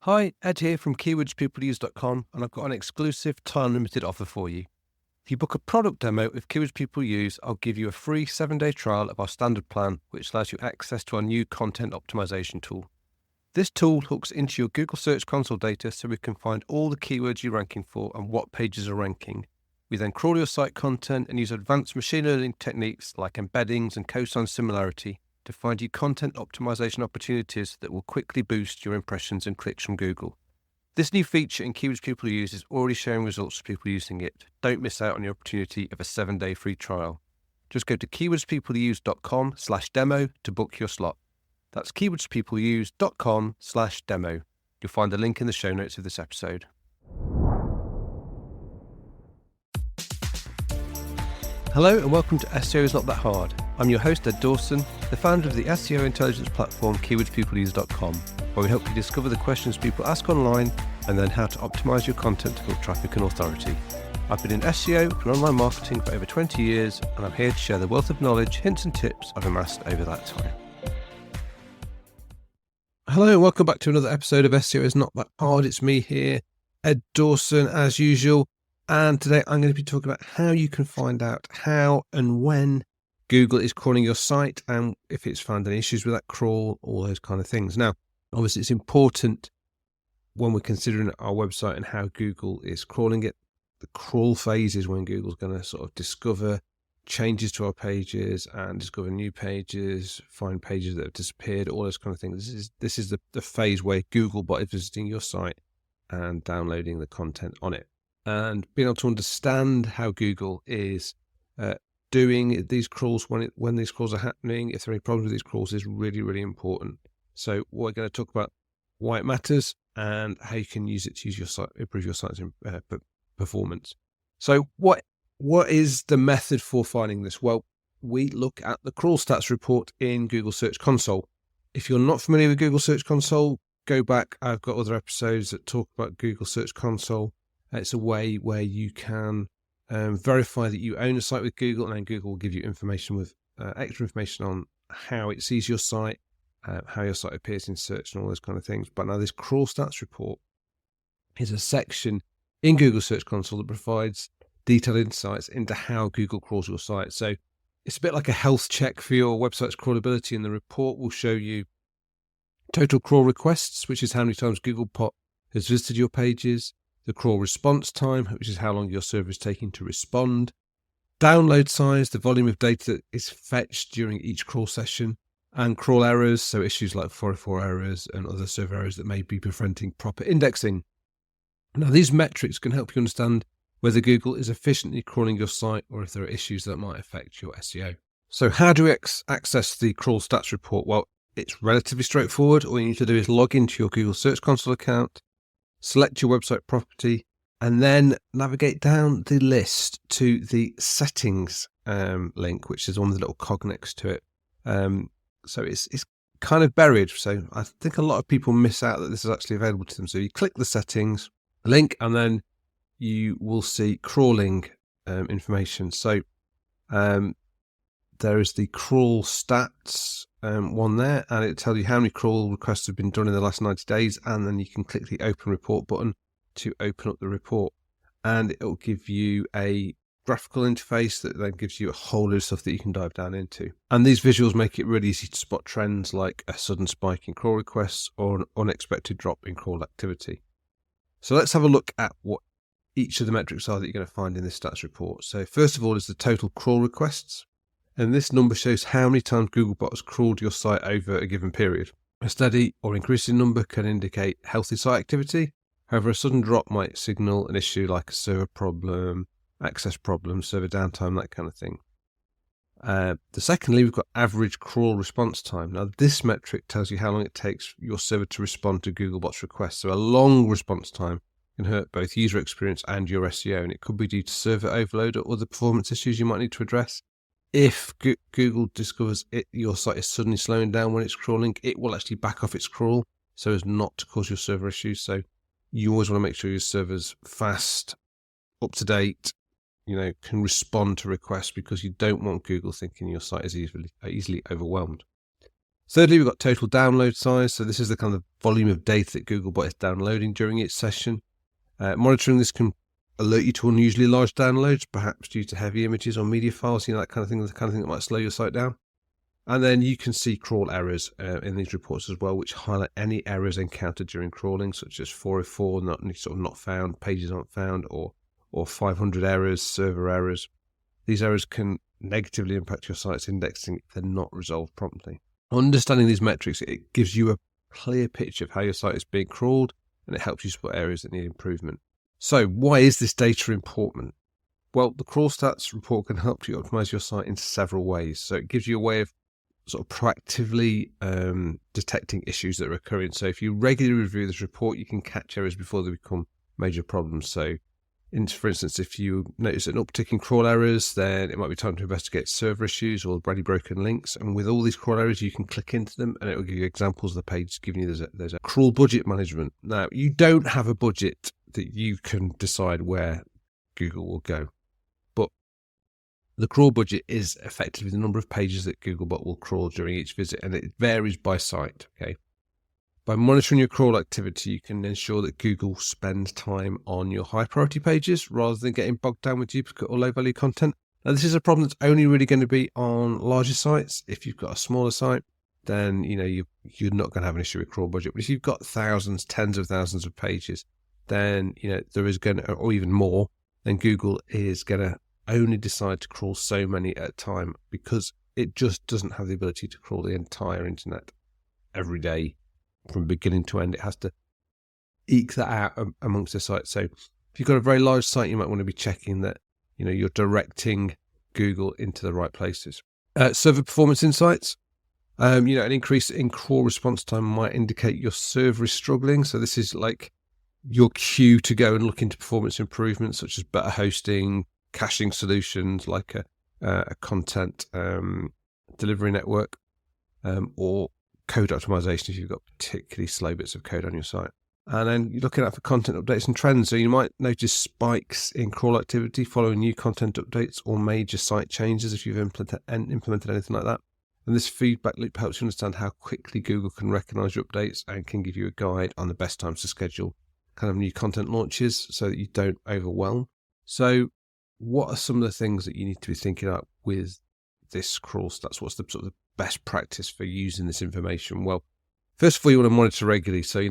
Hi, Ed here from keywordspeopleuse.com, and I've got an exclusive time-limited offer for you. If you book a product demo with Keywords People Use, I'll give you a free 7-day trial of our standard plan, which allows you access to our new content optimization tool. This tool hooks into your Google Search Console data so we can find all the keywords you're ranking for and what pages are ranking. We then crawl your site content and use advanced machine learning techniques like embeddings and cosine similarity to find you content optimization opportunities that will quickly boost your impressions and clicks from Google. This new feature in Keywords People Use is already showing results for people using it. Don't miss out on the opportunity of a 7-day free trial. Just go to keywordspeopleuse.com/demo to book your slot. That's keywordspeopleuse.com/demo. You'll find the link in the show notes of this episode. Hello and welcome to SEO is Not That Hard. I'm your host Ed Dawson, the founder of the SEO intelligence platform keywordspeopleuse.com, where we help you discover the questions people ask online and then how to optimize your content to build traffic and authority. I've been in SEO and online marketing for over 20 years, and I'm here to share the wealth of knowledge, hints and tips I've amassed over that time. Hello and welcome back to another episode of SEO is Not That Hard. It's me here, Ed Dawson, as usual. And today I'm going to be talking about how you can find out how and when Google is crawling your site and if it's found any issues with that crawl, all those kind of things. Now, obviously it's important when we're considering our website and how Google is crawling it. The crawl phase is when Google's going to sort of discover changes to our pages and discover new pages, find pages that have disappeared, all those kind of things. This is the phase where Googlebot is visiting your site and downloading the content on it. And being able to understand how Google is doing these crawls when these crawls are happening, if there are any problems with these crawls, is really, really important. So we're going to talk about why it matters and how you can use it to improve your site's performance. So what is the method for finding this? Well, we look at the crawl stats report in Google Search Console. If you're not familiar with Google Search Console, go back. I've got other episodes that talk about Google Search Console. It's a way where you can verify that you own a site with Google, and then Google will give you information with extra information on how it sees your site, how your site appears in search and all those kind of things. But now this crawl stats report is a section in Google Search Console that provides detailed insights into how Google crawls your site. So it's a bit like a health check for your website's crawlability, and the report will show you total crawl requests, which is how many times Googlebot has visited your pages, the crawl response time, which is how long your server is taking to respond, download size, the volume of data that is fetched during each crawl session, and crawl errors, so issues like 404 errors and other server errors that may be preventing proper indexing. Now, these metrics can help you understand whether Google is efficiently crawling your site or if there are issues that might affect your SEO. So how do we access the crawl stats report? Well, it's relatively straightforward. All you need to do is log into your Google Search Console account, select your website property, and then navigate down the list to the settings link, which is one with the little cog next to it. So it's kind of buried. So I think a lot of people miss out that this is actually available to them. So you click the settings link, and then you will see crawling information. So there is the crawl stats one there, and it tells you how many crawl requests have been done in the last 90 days, and then you can click the open report button to open up the report, and it will give you a graphical interface that then gives you a whole load of stuff that you can dive down into. And these visuals make it really easy to spot trends like a sudden spike in crawl requests or an unexpected drop in crawl activity. So let's have a look at what each of the metrics are that you're going to find in this stats report. So first of all is the total crawl requests. And this number shows how many times Googlebot has crawled your site over a given period. A steady or increasing number can indicate healthy site activity. However, a sudden drop might signal an issue like a server problem, access problem, server downtime, that kind of thing. Secondly, we've got average crawl response time. Now, this metric tells you how long it takes your server to respond to Googlebot's request. So a long response time can hurt both user experience and your SEO, and it could be due to server overload or other performance issues you might need to address. If Google discovers your site is suddenly slowing down when it's crawling, it will actually back off its crawl so as not to cause your server issues. So you always want to make sure your server's fast, up to date, can respond to requests, because you don't want Google thinking your site is easily overwhelmed. Thirdly, we've got total download size. So this is the kind of volume of data that Googlebot is downloading during each session. Monitoring this can alert you to unusually large downloads, perhaps due to heavy images or media files, that kind of thing, the kind of thing that might slow your site down. And then you can see crawl errors in these reports as well, which highlight any errors encountered during crawling, such as 404, not found, pages aren't found, or 500 errors, server errors. These errors can negatively impact your site's indexing if they're not resolved promptly. Understanding these metrics, it gives you a clear picture of how your site is being crawled, and it helps you spot areas that need improvement. So why is this data important? Well, the crawl stats report can help you optimize your site in several ways. So it gives you a way of sort of proactively detecting issues that are occurring. So if you regularly review this report, you can catch errors before they become major problems. So for instance, if you notice an uptick in crawl errors, then it might be time to investigate server issues or already broken links. And with all these crawl errors, you can click into them and it will give you examples of the page giving you there's a crawl budget management. Now, you don't have a budget that you can decide where Google will go. But the crawl budget is effectively the number of pages that Googlebot will crawl during each visit, and it varies by site. Okay. By monitoring your crawl activity, you can ensure that Google spends time on your high priority pages rather than getting bogged down with duplicate or low value content. Now, this is a problem that's only really going to be on larger sites. If you've got a smaller site, then you're not going to have an issue with crawl budget. But if you've got thousands, tens of thousands of pages, then there is going to, or even more, then Google is going to only decide to crawl so many at a time, because it just doesn't have the ability to crawl the entire internet every day from beginning to end. It has to eke that out amongst the sites. So if you've got a very large site, you might want to be checking that you're directing Google into the right places. Server performance insights. An increase in crawl response time might indicate your server is struggling. So this is like your cue to go and look into performance improvements, such as better hosting, caching solutions like a content delivery network, or code optimization if you've got particularly slow bits of code on your site. And then you're looking out for content updates and trends. So you might notice spikes in crawl activity following new content updates or major site changes if you've implemented anything like that. And this feedback loop helps you understand how quickly Google can recognize your updates and can give you a guide on the best times to schedule kind of new content launches so that you don't overwhelm. So what are some of the things that you need to be thinking about with this crawl stats? What's the sort of the best practice for using this information? Well, first of all, you want to monitor regularly. So,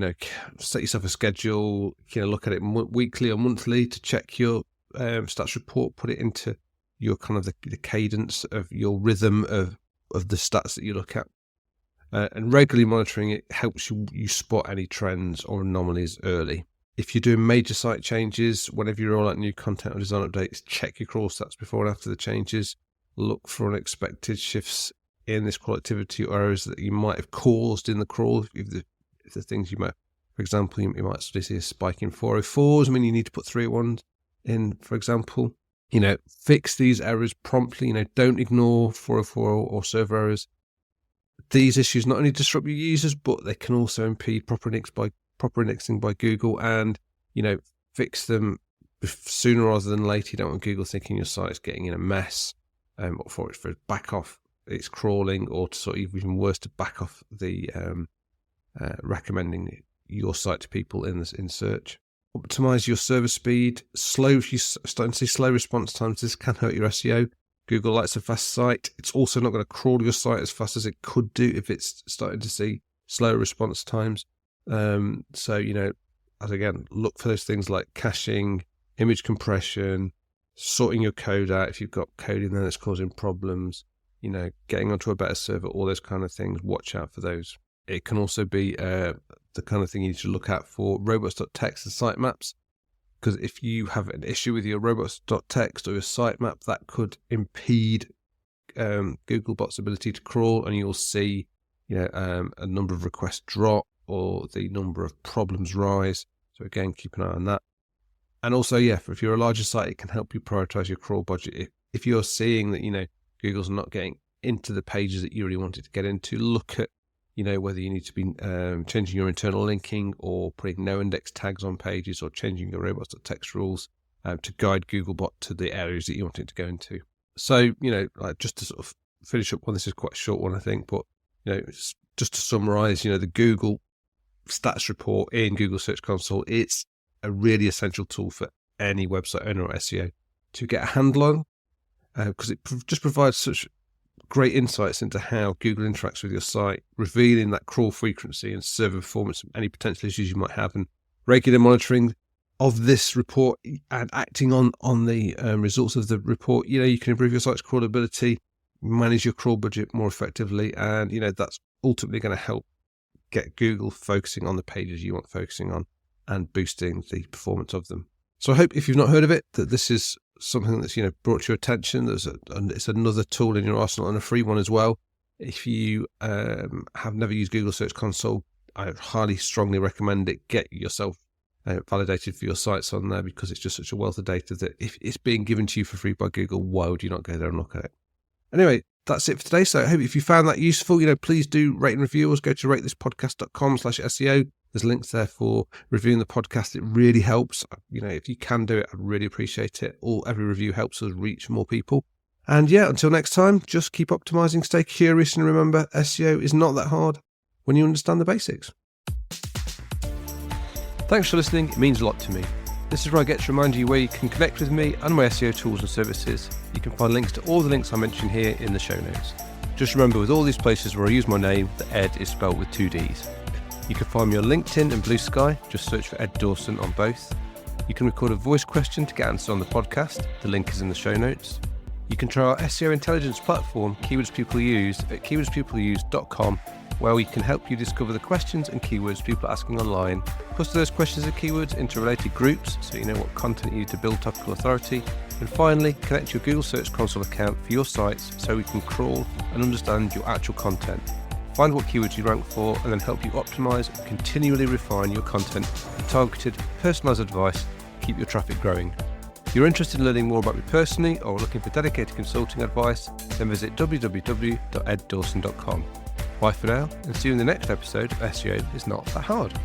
set yourself a schedule, look at it weekly or monthly to check your stats report, put it into your kind of the cadence of your rhythm of the stats that you look at. And regularly monitoring it helps you spot any trends or anomalies early. If you're doing major site changes, whenever you roll out new content or design updates, check your crawl stats before and after the changes. Look for unexpected shifts in this crawl activity or errors that you might have caused in the crawl. If the things you might, for example, you might sort of see a spike in 404s. You need to put 301s in, for example. Fix these errors promptly. Don't ignore 404 or server errors. These issues not only disrupt your users, but they can also impede proper indexing by Google, and fix them sooner rather than later. You don't want Google thinking your site is getting in a mess, or for it to back off its crawling, or to sort of even worse, to back off the recommending your site to people in search. Optimize your server speed. If you're starting to see slow response times, this can hurt your SEO. Google likes a fast site. It's also not going to crawl your site as fast as it could do if it's starting to see slow response times. As again, look for those things like caching, image compression, sorting your code out if you've got code in there that's causing problems, getting onto a better server, all those kind of things. Watch out for those. It can also be the kind of thing you need to look out for robots.txt and sitemaps, because if you have an issue with your robots.txt or your sitemap, that could impede Googlebot's ability to crawl, and you'll see a number of requests drop or the number of problems rise. So again, keep an eye on that. And also, if you're a larger site, it can help you prioritize your crawl budget. If you're seeing that Google's not getting into the pages that you really wanted to get into, look at whether you need to be changing your internal linking or putting no index tags on pages, or changing your robots.txt rules to guide Googlebot to the areas that you want it to go into. So just to sort of finish up one, this is quite a short one, I think, but just to summarize, the Google stats report in Google Search Console, it's a really essential tool for any website owner or SEO to get a handle on, because it just provides such great insights into how Google interacts with your site, revealing that crawl frequency and server performance, any potential issues you might have, and regular monitoring of this report and acting on the results of the report. You can improve your site's crawlability, manage your crawl budget more effectively, and that's ultimately going to help get Google focusing on the pages you want focusing on and boosting the performance of them. So I hope, if you've not heard of it, that this is something that's brought to your attention. It's another tool in your arsenal, and a free one as well. If you have never used Google Search Console, I highly strongly recommend it. Get yourself validated for your sites on there, because it's just such a wealth of data that if it's being given to you for free by Google, why would you not go there and look at it? Anyway, that's it for today. So I hope if you found that useful, please do rate and review us. Go to ratethispodcast.com/SEO. There's links there for reviewing the podcast. It really helps. If you can do it, I'd really appreciate it. Every review helps us reach more people. And yeah, until next time, just keep optimizing, stay curious, and remember, SEO is not that hard when you understand the basics. Thanks for listening. It means a lot to me. This is where I get to remind you where you can connect with me and my SEO tools and services. You can find links to all the links I mentioned here in the show notes. Just remember, with all these places where I use my name, the Ed is spelled with 2 Ds. You can find me on LinkedIn and Blue Sky. Just search for Ed Dawson on both. You can record a voice question to get answered on the podcast. The link is in the show notes. You can try our SEO intelligence platform, Keywords People Use, at keywordspeopleuse.com, where we can help you discover the questions and keywords people are asking online, cluster those questions and keywords into related groups so you know what content you need to build topical authority, and finally, connect your Google Search Console account for your sites so we can crawl and understand your actual content, find what keywords you rank for, and then help you optimize and continually refine your content with targeted, personalized advice to keep your traffic growing. If you're interested in learning more about me personally or looking for dedicated consulting advice, then visit www.eddawson.com. Bye for now, and see you in the next episode of SEO is Not That Hard.